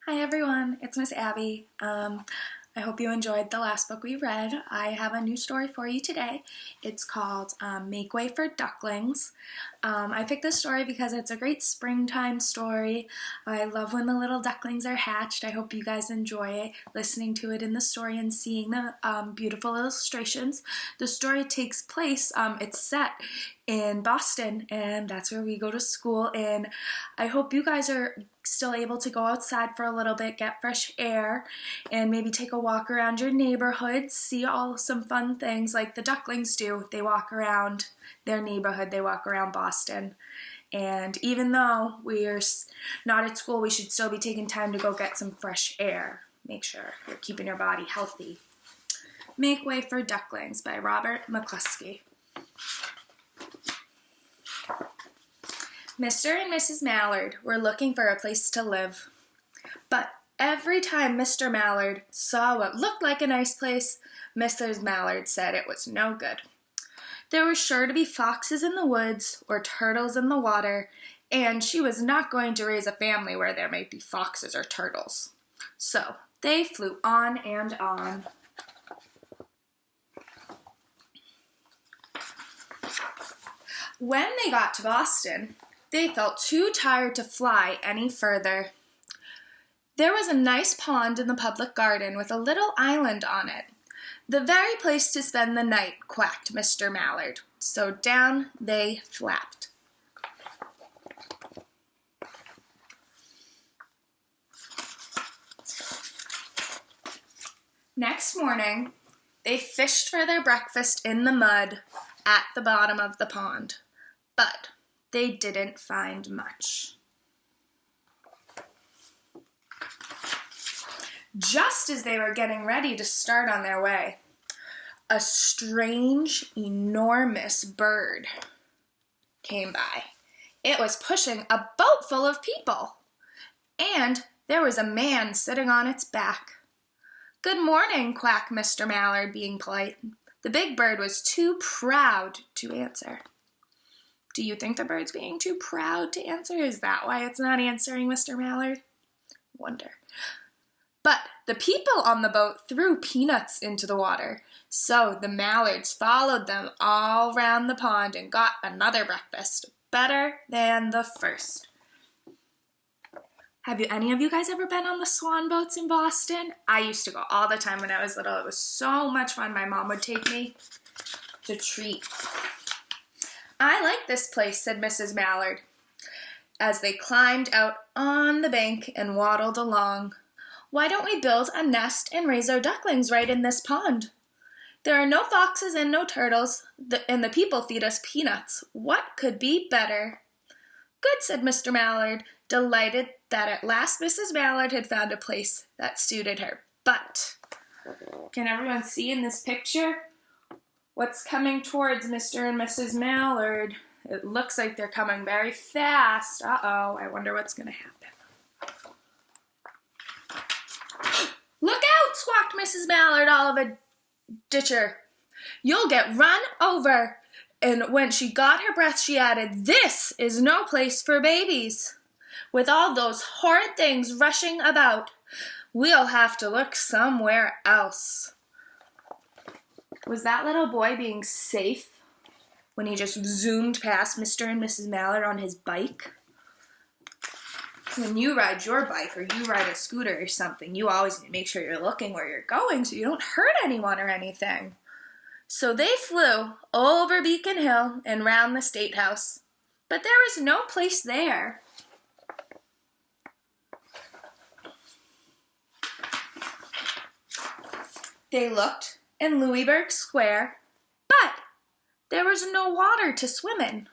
Hi everyone, it's Miss Abby. I hope you enjoyed the last book we read. I have a new story for you today. It's called Make Way for Ducklings. I picked this story because it's a great springtime story. I love when the little ducklings are hatched. I hope you guys enjoy listening to it in the story and seeing the beautiful illustrations. The story takes place, it's set in Boston, and that's where we go to school, and I hope you guys are still able to go outside for a little bit, get fresh air, and maybe take a walk around your neighborhood, see some fun things like the ducklings do. They walk around their neighborhood, they walk around Boston, and even though we're not at school, we should still be taking time to go get some fresh air. Make sure you're keeping your body healthy. Make Way for Ducklings by Robert McCluskey. Mr. and Mrs. Mallard were looking for a place to live, but every time Mr. Mallard saw what looked like a nice place, Mrs. Mallard said it was no good. There were sure to be foxes in the woods or turtles in the water, and she was not going to raise a family where there might be foxes or turtles. So they flew on and on. When they got to Boston, they felt too tired to fly any further. There was a nice pond in the public garden with a little island on it. The very place to spend the night, quacked Mr. Mallard. So down they flapped. Next morning, they fished for their breakfast in the mud at the bottom of the pond, but they didn't find much. Just as they were getting ready to start on their way, a strange, enormous bird came by. It was pushing a boat full of people, and there was a man sitting on its back. "Good morning," quacked Mr. Mallard, being polite. The big bird was too proud to answer. Do you think the bird's being too proud to answer? Is that why it's not answering, Mr. Mallard? Wonder. But the people on the boat threw peanuts into the water, so the Mallards followed them all round the pond and got another breakfast, better than the first. Have any of you guys ever been on the swan boats in Boston? I used to go all the time when I was little. It was so much fun. My mom would take me. It's a treat. "I like this place," said Mrs. Mallard, as they climbed out on the bank and waddled along. "Why don't we build a nest and raise our ducklings right in this pond? There are no foxes and no turtles, and the people feed us peanuts. What could be better?" "Good," said Mr. Mallard, delighted that at last Mrs. Mallard had found a place that suited her. But can everyone see in this picture what's coming towards Mr. and Mrs. Mallard? It looks like they're coming very fast. Uh-oh, I wonder what's going to happen. "Look out!" squawked Mrs. Mallard, all of a ditcher. "You'll get run over." And when she got her breath, she added, "This is no place for babies. With all those horrid things rushing about, we'll have to look somewhere else." Was that little boy being safe when he just zoomed past Mr. and Mrs. Mallard on his bike? When you ride your bike or you ride a scooter or something, you always need to make sure you're looking where you're going so you don't hurt anyone or anything. So they flew over Beacon Hill and round the State House, but there was no place there. They looked in Louisburg Square, but there was no water to swim in.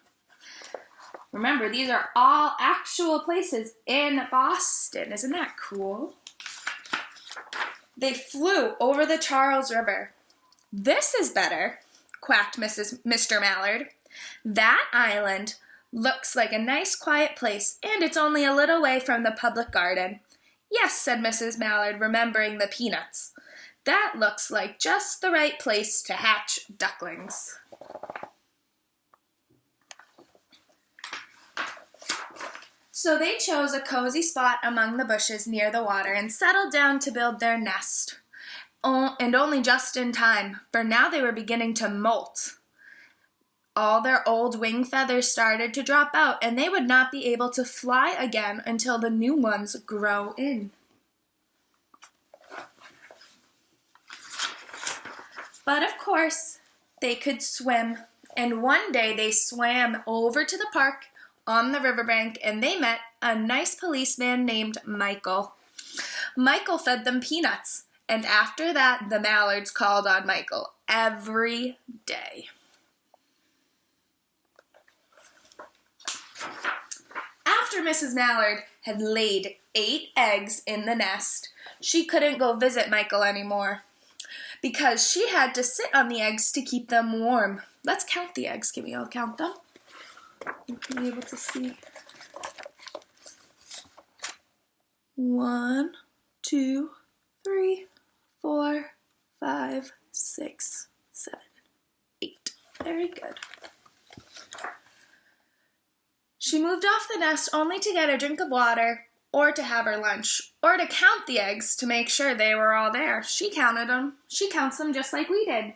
Remember, these are all actual places in Boston. Isn't that cool? They flew over the Charles River. "This is better," quacked Mr. Mallard. "That island looks like a nice quiet place, and it's only a little way from the public garden." "Yes," said Mrs. Mallard, remembering the peanuts. "That looks like just the right place to hatch ducklings." So they chose a cozy spot among the bushes near the water and settled down to build their nest. And only just in time, for now they were beginning to molt. All their old wing feathers started to drop out, and they would not be able to fly again until the new ones grow in. But of course, they could swim, and one day they swam over to the park on the riverbank, and they met a nice policeman named Michael. Michael fed them peanuts, and after that, the mallards called on Michael every day. After Mrs. Mallard had laid 8 eggs in the nest, she couldn't go visit Michael anymore because she had to sit on the eggs to keep them warm. Let's count the eggs. Can we all count them? You can be able to see. 1, 2, 3, 4, 5, 6, 7, 8. Very good. She moved off the nest only to get a drink of water, or to have her lunch, or to count the eggs to make sure they were all there. She counted them. She counts them just like we did.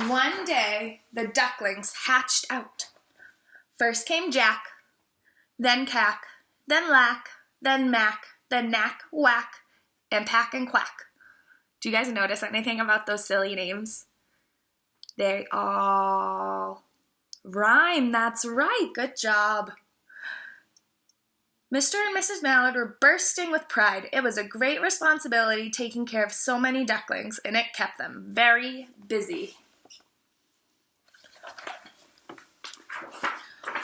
One day, the ducklings hatched out. First came Jack, then Cack, then Lack, then Mack, then Knack, Whack, and Pack and Quack. Do you guys notice anything about those silly names? They all rhyme. That's right. Good job. Mr. and Mrs. Mallard were bursting with pride. It was a great responsibility taking care of so many ducklings, and it kept them very busy.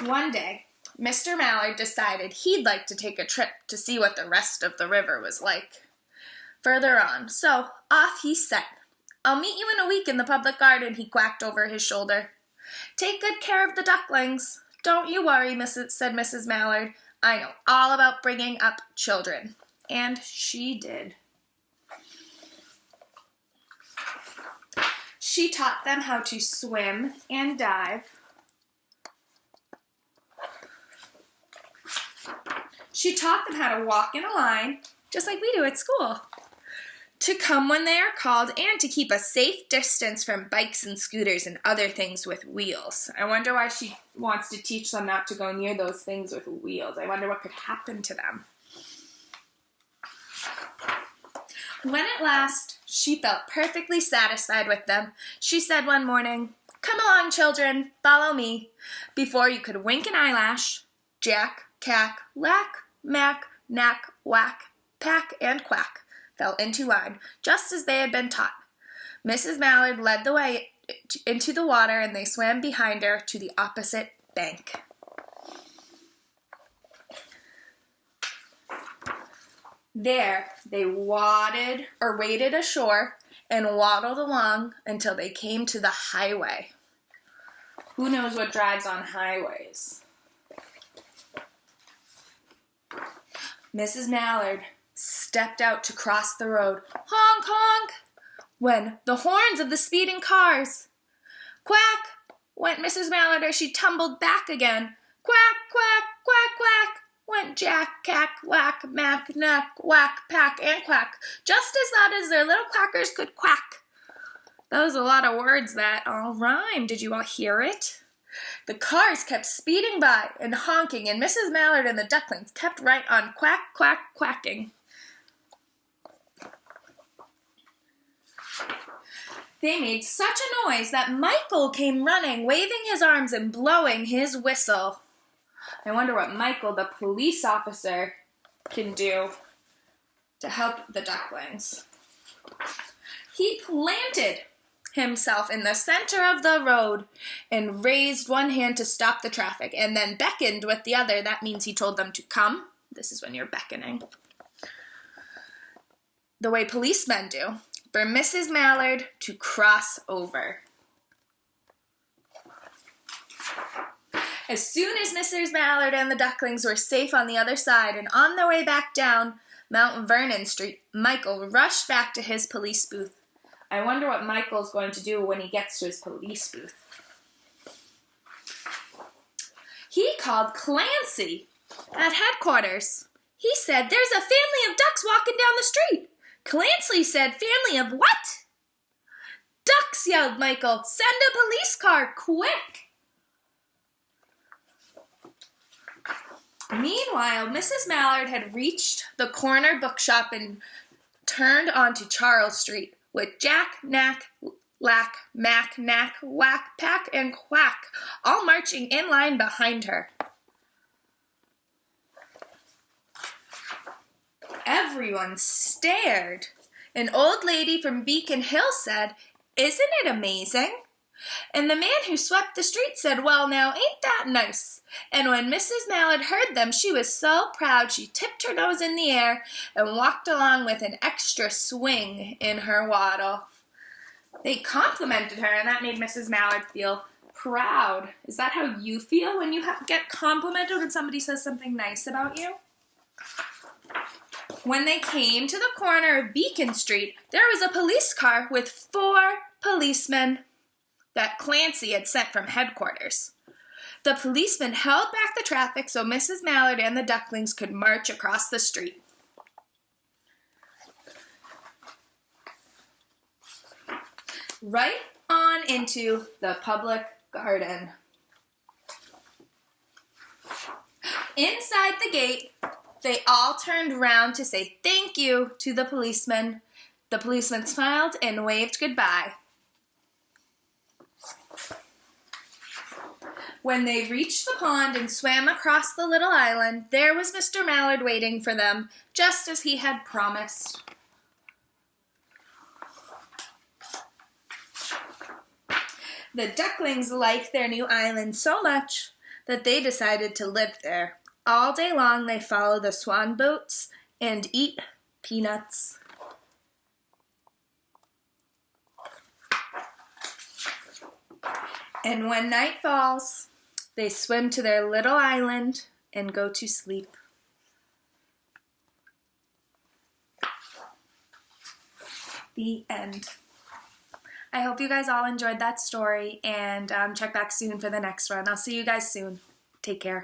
One day, Mr. Mallard decided he'd like to take a trip to see what the rest of the river was like further on. So off he set. "I'll meet you in a week in the public garden," he quacked over his shoulder. "Take good care of the ducklings. Don't you worry, said Mrs. Mallard. "I know all about bringing up children." And she did. She taught them how to swim and dive. She taught them how to walk in a line, just like we do at school, to come when they are called, and to keep a safe distance from bikes and scooters and other things with wheels. I wonder why she wants to teach them not to go near those things with wheels. I wonder what could happen to them. When at last she felt perfectly satisfied with them, she said one morning, "Come along, children, follow me." Before you could wink an eyelash, Jack, Cack, Lack, Mack, Knack, Whack, Pack, and Quack fell into line, just as they had been taught. Mrs. Mallard led the way into the water, and they swam behind her to the opposite bank. There they waded ashore and waddled along until they came to the highway. Who knows what drives on highways? Mrs. Mallard stepped out to cross the road. Honk, honk, when the horns of the speeding cars. Quack, went Mrs. Mallard as she tumbled back again. Quack, quack, quack, quack, went Jack, Cack, Lack, Mack, Knack, Whack, Pack, and Quack, just as loud as their little quackers could quack. That was a lot of words that all rhymed. Did you all hear it? The cars kept speeding by and honking, and Mrs. Mallard and the ducklings kept right on quack, quack, quacking. They made such a noise that Michael came running, waving his arms and blowing his whistle. I wonder what Michael, the police officer, can do to help the ducklings. He planted himself in the center of the road and raised one hand to stop the traffic, and then beckoned with the other. That means he told them to come. This is when you're beckoning. The way policemen do, for Mrs. Mallard to cross over. As soon as Mrs. Mallard and the ducklings were safe on the other side and on their way back down Mount Vernon Street, Michael rushed back to his police booth. I wonder what Michael's going to do when he gets to his police booth. He called Clancy at headquarters. He said, "There's a family of ducks walking down the street." Clancy said, "Family of what?" "Ducks," yelled Michael. "Send a police car, quick." Meanwhile, Mrs. Mallard had reached the corner bookshop and turned onto Charles Street with Jack, Knack, Lack, Mack, Knack, Whack, Pack, and Quack all marching in line behind her. Everyone stared. An old lady from Beacon Hill said, "Isn't it amazing?" And the man who swept the street said, "Well, now, ain't that nice?" And when Mrs. Mallard heard them, she was so proud she tipped her nose in the air and walked along with an extra swing in her waddle. They complimented her, and that made Mrs. Mallard feel proud. Is that how you feel when you get complimented when somebody says something nice about you? When they came to the corner of Beacon Street, there was a police car with 4 policemen that Clancy had sent from headquarters. The policemen held back the traffic so Mrs. Mallard and the Ducklings could march across the street. Right on into the public garden. Inside the gate, they all turned round to say thank you to the policeman. The policeman smiled and waved goodbye. When they reached the pond and swam across the little island, there was Mr. Mallard waiting for them, just as he had promised. The Ducklings liked their new island so much that they decided to live there. All day long they follow the swan boats and eat peanuts. And when night falls, they swim to their little island and go to sleep. The end. I hope you guys all enjoyed that story, and check back soon for the next one. I'll see you guys soon. Take care.